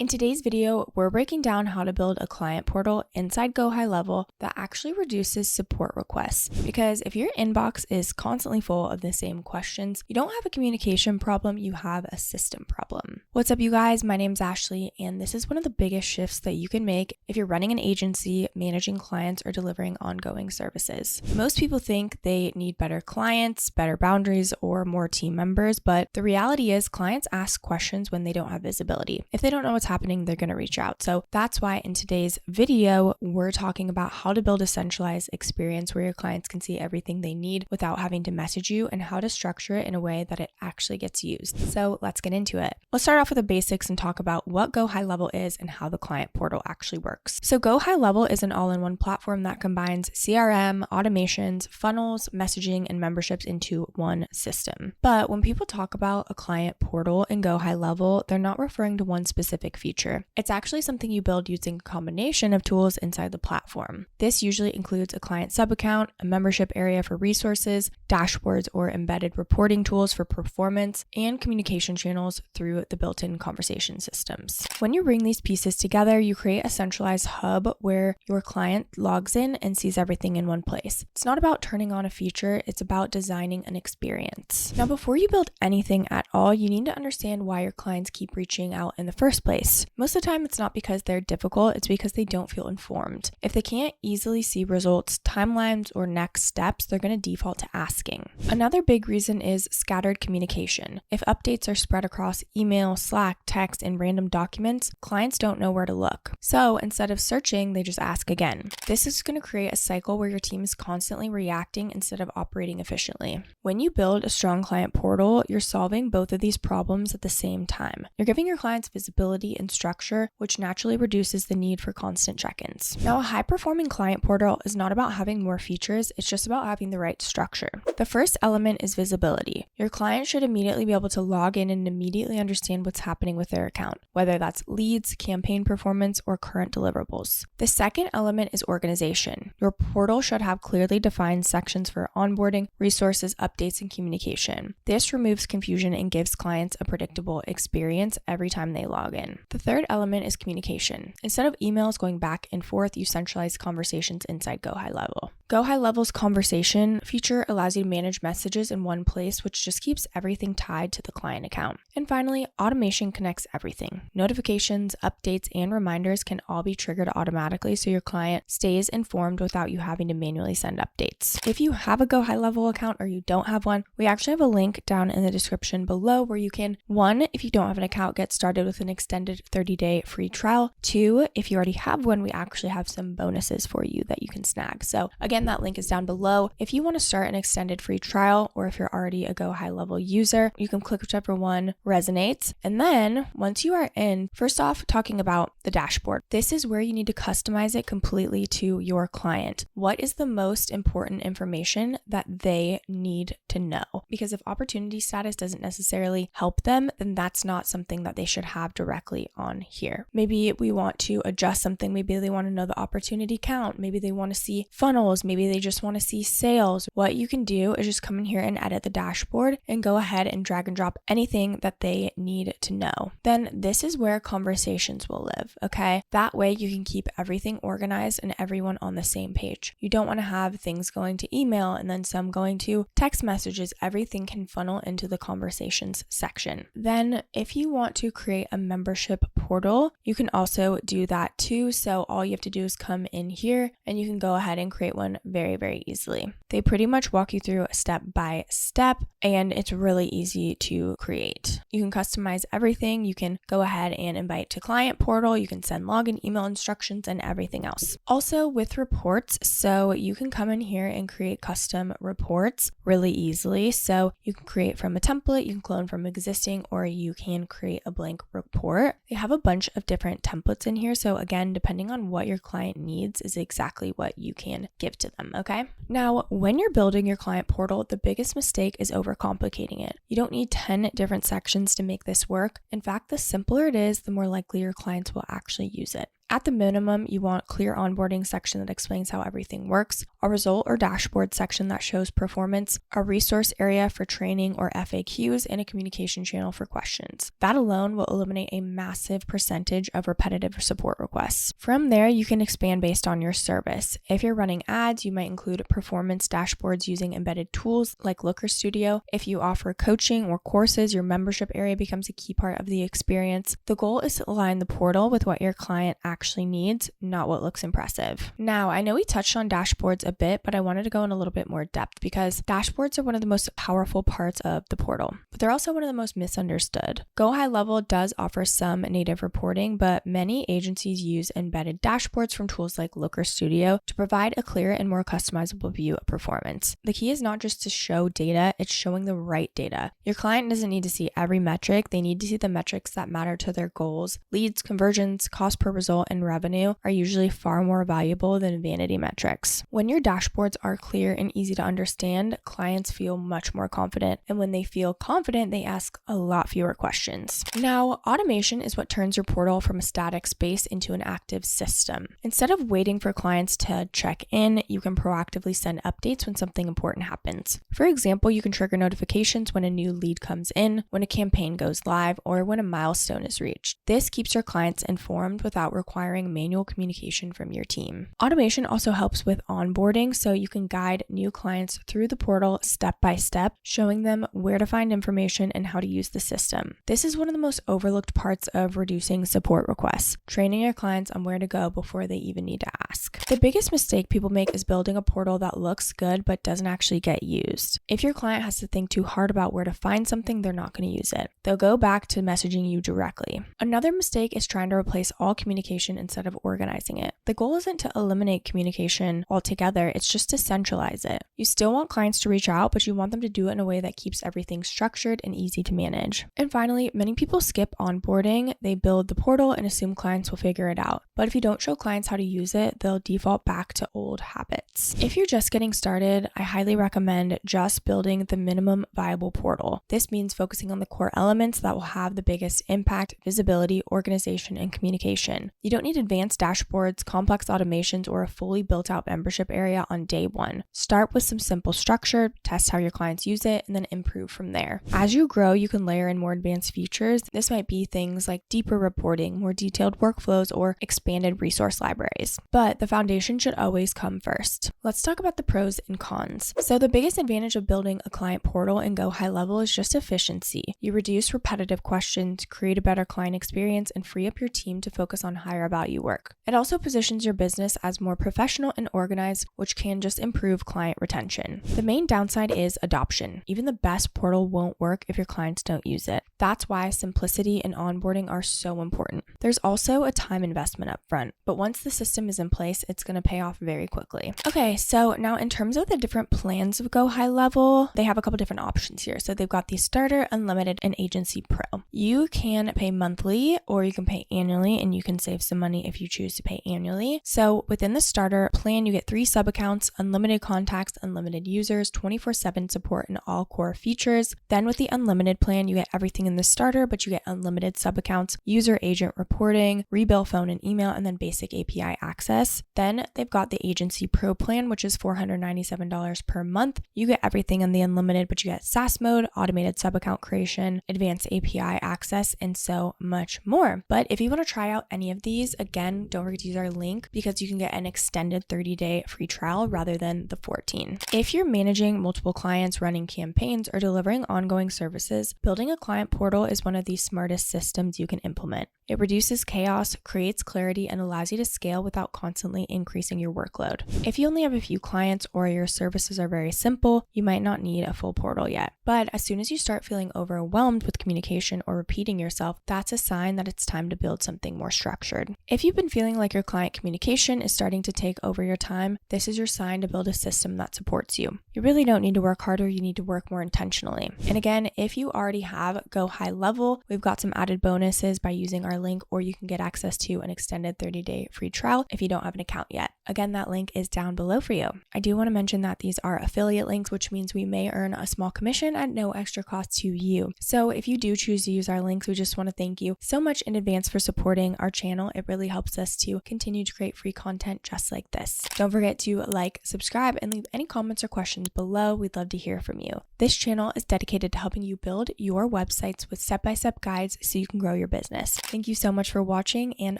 In today's video, we're breaking down how to build a client portal inside GoHighLevel that actually reduces support requests. Because if your inbox is constantly full of the same questions, you don't have a communication problem, you have a system problem. What's up, you guys? My name's Ashley, and this is one of the biggest shifts that you can make if you're running an agency, managing clients, or delivering ongoing services. Most people think they need better clients, better boundaries, or more team members, but the reality is clients ask questions when they don't have visibility. If they don't know what's happening, they're going to reach out. So that's why in today's video, we're talking about how to build a centralized experience where your clients can see everything they need without having to message you, and how to structure it in a way that it actually gets used. So let's get into it. Let's start off with the basics and talk about what GoHighLevel is and how the client portal actually works. So GoHighLevel is an all-in-one platform that combines CRM, automations, funnels, messaging, and memberships into one system. But when people talk about a client portal in GoHighLevel, they're not referring to one specific feature. It's actually something you build using a combination of tools inside the platform. This usually includes a client sub-account, a membership area for resources, dashboards or embedded reporting tools for performance, and communication channels through the built-in conversation systems. When you bring these pieces together, you create a centralized hub where your client logs in and sees everything in one place. It's not about turning on a feature, it's about designing an experience. Now, before you build anything at all, you need to understand why your clients keep reaching out in the first place. Most of the time, it's not because they're difficult, it's because they don't feel informed. If they can't easily see results, timelines, or next steps, they're going to default to asking. Another big reason is scattered communication. If updates are spread across email, Slack, text, and random documents, clients don't know where to look. So instead of searching, they just ask again. This is going to create a cycle where your team is constantly reacting instead of operating efficiently. When you build a strong client portal, you're solving both of these problems at the same time. You're giving your clients visibility and structure, which naturally reduces the need for constant check-ins. Now, a high-performing client portal is not about having more features, it's just about having the right structure. The first element is visibility. Your client should immediately be able to log in and immediately understand what's happening with their account, whether that's leads, campaign performance, or current deliverables. The second element is organization. Your portal should have clearly defined sections for onboarding, resources, updates, and communication. This removes confusion and gives clients a predictable experience every time they log in. The third element is communication. Instead of emails going back and forth, you centralize conversations inside GoHighLevel. GoHighLevel's conversation feature allows you to manage messages in one place, which just keeps everything tied to the client account. And finally, automation connects everything. Notifications, updates, and reminders can all be triggered automatically so your client stays informed without you having to manually send updates. If you have a GoHighLevel account or you don't have one, we actually have a link down in the description below where you can, 1, if you don't have an account, get started with an extended 30-day free trial. 2, if you already have one, we actually have some bonuses for you that you can snag. So again, that link is down below. If you want to start an extended free trial, or if you're already a GoHighLevel user, you can click whichever one resonates. And then once you are in, first off, talking about the dashboard. This is where you need to customize it completely to your client. What is the most important information that they need to know? Because if opportunity status doesn't necessarily help them, then that's not something that they should have directly on here. Maybe we want to adjust something. Maybe they want to know the opportunity count. Maybe they want to see funnels. Maybe they just want to see sales. What you can do is just come in here and edit the dashboard and go ahead and drag and drop anything that they need to know. Then this is where conversations will live, okay? That way you can keep everything organized and everyone on the same page. You don't want to have things going to email and then some going to text messages. Everything can funnel into the conversations section. Then if you want to create a membership portal, you can also do that too. So all you have to do is come in here and you can go ahead and create one very, very easily. They pretty much walk you through step by step, and it's really easy to create. You can customize everything. You can go ahead and invite to client portal. You can send login email instructions and everything else. Also with reports, so you can come in here and create custom reports really easily. So you can create from a template, you can clone from existing, or you can create a blank report. They have a bunch of different templates in here. So again, depending on what your client needs is exactly what you can give to them, okay? Now, when you're building your client portal, the biggest mistake is overcomplicating it. You don't need 10 different sections to make this work. In fact, the simpler it is, the more likely your clients will actually use it. At the minimum, you want a clear onboarding section that explains how everything works, a result or dashboard section that shows performance, a resource area for training or FAQs, and a communication channel for questions. That alone will eliminate a massive percentage of repetitive support requests. From there, you can expand based on your service. If you're running ads, you might include performance dashboards using embedded tools like Looker Studio. If you offer coaching or courses, your membership area becomes a key part of the experience. The goal is to align the portal with what your client actually needs, not what looks impressive. Now, I know we touched on dashboards a bit, but I wanted to go in a little bit more depth because dashboards are one of the most powerful parts of the portal, but they're also one of the most misunderstood. GoHighLevel does offer some native reporting, but many agencies use embedded dashboards from tools like Looker Studio to provide a clear and more customizable view of performance. The key is not just to show data, it's showing the right data. Your client doesn't need to see every metric, they need to see the metrics that matter to their goals. Leads, conversions, cost per result, and revenue are usually far more valuable than vanity metrics. When your dashboards are clear and easy to understand, clients feel much more confident, and when they feel confident, they ask a lot fewer questions. Now, automation is what turns your portal from a static space into an active system. Instead of waiting for clients to check in, you can proactively send updates when something important happens. For example, you can trigger notifications when a new lead comes in, when a campaign goes live, or when a milestone is reached. This keeps your clients informed without requiring manual communication from your team. Automation also helps with onboarding, so you can guide new clients through the portal step by step, showing them where to find information and how to use the system. This is one of the most overlooked parts of reducing support requests, training your clients on where to go before they even need to ask. The biggest mistake people make is building a portal that looks good but doesn't actually get used. If your client has to think too hard about where to find something, they're not going to use it. They'll go back to messaging you directly. Another mistake is trying to replace all communication instead of organizing it. The goal isn't to eliminate communication altogether, it's just to centralize it. You still want clients to reach out, but you want them to do it in a way that keeps everything structured and easy to manage. And finally, many people skip onboarding. They build the portal and assume clients will figure it out. But if you don't show clients how to use it, they'll default back to old habits. If you're just getting started, I highly recommend just building the minimum viable portal. This means focusing on the core elements that will have the biggest impact: visibility, organization, and communication. You don't need advanced dashboards, complex automations, or a fully built out membership area on day one. Start with some simple structure, test how your clients use it, and then improve from there. As you grow, you can layer in more advanced features. This might be things like deeper reporting, more detailed workflows, or expanded resource libraries. But the foundation should always come first. Let's talk about the pros and cons. So the biggest advantage of building a client portal in GoHighLevel is just efficiency. You reduce repetitive questions, create a better client experience, and free up your team to focus on higher value work. It also positions your business as more professional and organized, which can just improve client retention. The main downside is adoption. Even the best portal won't work if your clients don't use it. That's why simplicity and onboarding are so important. There's also a time investment up front, but once the system is in place, it's going to pay off very quickly. Okay, so now in terms of the different plans of GoHighLevel, they have a couple different options here. So they've got the Starter, Unlimited, and Agency Pro. You can pay monthly or you can pay annually, and you can save some money if you choose to pay annually. So within the Starter plan, you get 3 sub-accounts, unlimited contacts, unlimited users, 24/7 support, and all core features. Then with the Unlimited plan, you get everything in the Starter, but you get unlimited sub-accounts, user agent reporting, rebill phone and email, and then basic API access. Then they've got the Agency Pro plan, which is $497 per month. You get everything in the Unlimited, but you get SaaS mode, automated sub-account creation, advanced API access, and so much more. But if you want to try out any of these, again, don't forget to use our link because you can get an extended 30-day free trial rather than the 14. If you're managing multiple clients, running campaigns, or delivering ongoing services, building a client portal is one of the smartest systems you can implement. It reduces chaos, creates clarity, and allows you to scale without constantly increasing your workload. If you only have a few clients or your services are very simple, you might not need a full portal yet. But as soon as you start feeling overwhelmed with communication or repeating yourself, that's a sign that it's time to build something more structured. If you've been feeling like your client communication is starting to take over your time, this is your sign to build a system that supports you. You really don't need to work harder, you need to work more intentionally. And again, if you already have GoHighLevel, we've got some added bonuses by using our link, or you can get access to an extended 30-day free trial if you don't have an account yet. Again, that link is down below for you. I do want to mention that these are affiliate links, which means we may earn a small commission at no extra cost to you. So if you do choose to use our links, we just want to thank you so much in advance for supporting our channel. It really helps us to continue to create free content just like this. Don't forget to like, subscribe, and leave any comments or questions below. We'd love to hear from you. This channel is dedicated to helping you build your websites with step-by-step guides so you can grow your business. Thank you so much for watching, and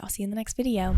I'll see you in the next video.